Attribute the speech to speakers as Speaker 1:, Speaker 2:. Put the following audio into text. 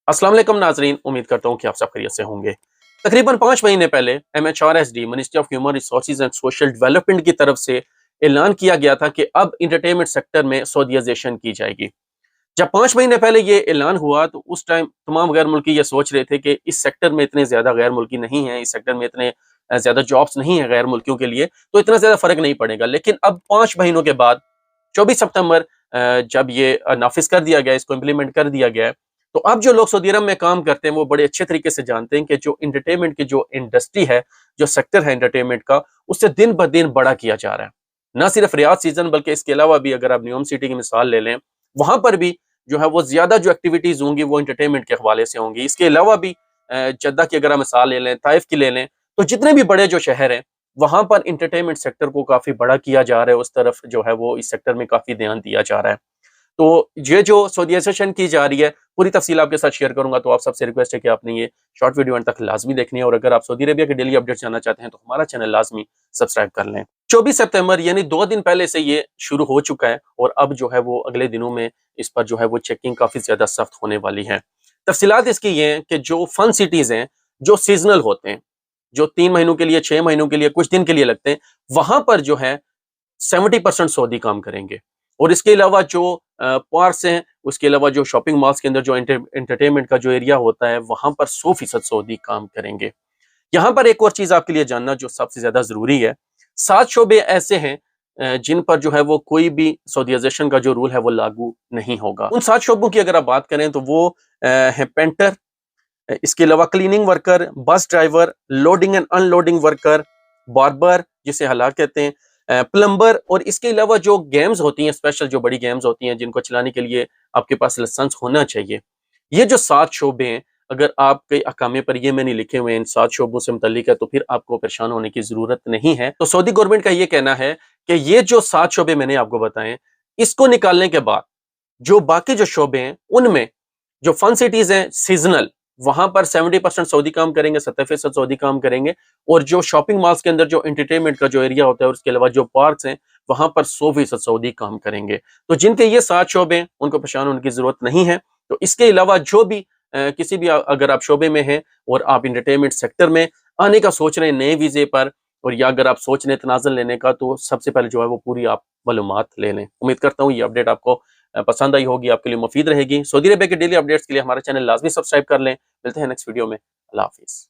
Speaker 1: अस्सलाम वालेकुम नाजरीन, उम्मीद करता हूँ कि आप सब खैरियत से होंगे। तकरीबन 5 महीने पहले MHRSD ministry of human resources and social development की तरफ से ऐलान किया गया था कि अब इंटरटेनमेंट सेक्टर में सऊदीयाइजेशन की जाएगी। जब 5 महीने पहले ये ऐलान हुआ तो उस टाइम तमाम गैर मुल्की ये सोच रहे थे कि इस सेक्टर में इतने ज़्यादा गैर मुल्की नहीं हैं, इस सेक्टर में इतने ज़्यादा जॉब्स नहीं हैं गैर मुल्कियों के लिए, तो इतना ज़्यादा फ़र्क नहीं पड़ेगा। लेकिन अब 5 महीनों के बाद 24 सितंबर जब ये नाफिज कर दिया गया, इसको इम्प्लीमेंट कर दिया गया है, तो अब जो लोग सऊदी अरब में काम करते हैं वो बड़े अच्छे तरीके से जानते हैं कि जो एंटरटेनमेंट की जो इंडस्ट्री है, जो सेक्टर है एंटरटेनमेंट का, उससे दिन ब दिन बड़ा किया जा रहा है। ना सिर्फ रियाद सीजन बल्कि इसके अलावा भी अगर आप न्यूम सिटी की मिसाल ले लें, वहां पर भी जो है वो ज्यादा जो एक्टिविटीज होंगी वो एंटरटेनमेंट के हवाले से होंगी। इसके अलावा भी जद्दा की अगर आप मिसाल ले लें, ताइफ की ले लें, तो जितने भी बड़े जो शहर हैं वहां पर इंटरटेनमेंट सेक्टर को काफी बड़ा किया जा रहा है, उस तरफ जो है वो इस सेक्टर में काफी ध्यान दिया जा रहा है। तो ये जो सऊदीयाइजेशन की जा रही है पूरी तफसील आपके साथ शेयर करूंगा, तो आप सबसे रिक्वेस्ट है कि आपने ये शॉर्ट वीडियो अंत तक लाजमी देखनी है, और अगर आप सऊदी अरबिया के डेली अपडेट्स जानना चाहते हैं तो हमारा चैनल लाजमी सब्सक्राइब कर लें। 24 सितंबर यानी 2 दिन पहले से ये शुरू हो चुका है, और अब जो है वो अगले दिनों में इस पर जो है वो चेकिंग काफी ज्यादा सख्त होने वाली है। तफसीलात इसकी ये हैं कि जो फन सिटीज हैं, जो सीजनल होते हैं, जो 3 महीनों के लिए, 6 महीनों के लिए, कुछ दिन के लिए लगते हैं, वहां पर जो है 70% सऊदी काम करेंगे। और इसके अलावा जो पार्क्स हैं, उसके अलावा जो शॉपिंग मॉल्स के अंदर जो एंटरटेनमेंट का जो एरिया होता है, वहां पर 100% सऊदी काम करेंगे। यहाँ पर एक और चीज आपके लिए जानना जो सबसे ज्यादा जरूरी है, 7 शोबे ऐसे हैं जिन पर जो है वो कोई भी सऊदीयाइजेशन का जो रूल है वो लागू नहीं होगा। उन 7 शोबों की अगर आप बात करें तो वो है पेंटर, इसके अलावा cleaning worker, bus driver, loading and unloading worker, barber जिसे हलाक कहते हैं, प्लम्बर, और इसके अलावा जो गेम्स होती हैं, स्पेशल जो बड़ी गेम्स होती हैं जिनको चलाने के लिए आपके पास लाइसेंस होना चाहिए। ये जो 7 शोबे हैं, अगर आपके अकामे पर ये मैंने लिखे हुए हैं इन 7 शोबों से मुतल्लिक है, तो फिर आपको परेशान होने की जरूरत नहीं है। तो सऊदी गवर्नमेंट का ये कहना है कि ये जो 7 शोबे मैंने आपको बताए, इसको निकालने के बाद जो बाकी जो शोबे हैं उनमें जो फन सिटीज हैं सीजनल, वहां पर 70% सऊदी काम करेंगे, 70% सऊदी काम करेंगे। और जो शॉपिंग मॉल्स के अंदर जो एंटरटेनमेंट का जो एरिया होता है और उसके अलावा जो पार्क्स हैं, वहां पर 100% सऊदी काम करेंगे। तो जिनके ये 7 शोबे हैं उनको परेशान होने की जरूरत नहीं है। तो इसके अलावा जो भी किसी भी अगर आप शोबे में हैं और आप इंटरटेनमेंट सेक्टर में आने का सोच रहे हैं नए वीजे पर, और या अगर आप सोच रहे हैं तनाज़ुल लेने का, तो सबसे पहले जो है वो पूरी आप मालूमात ले लें। उम्मीद करता हूँ ये अपडेट आपको पसंद आई होगी, आपके लिए मुफीद रहेगी। सऊदी अरबिया के डेली अपडेट्स के लिए हमारा चैनल लाजमी सब्सक्राइब कर लें। मिलते हैं नेक्स्ट वीडियो में। अल्लाह हाफिज।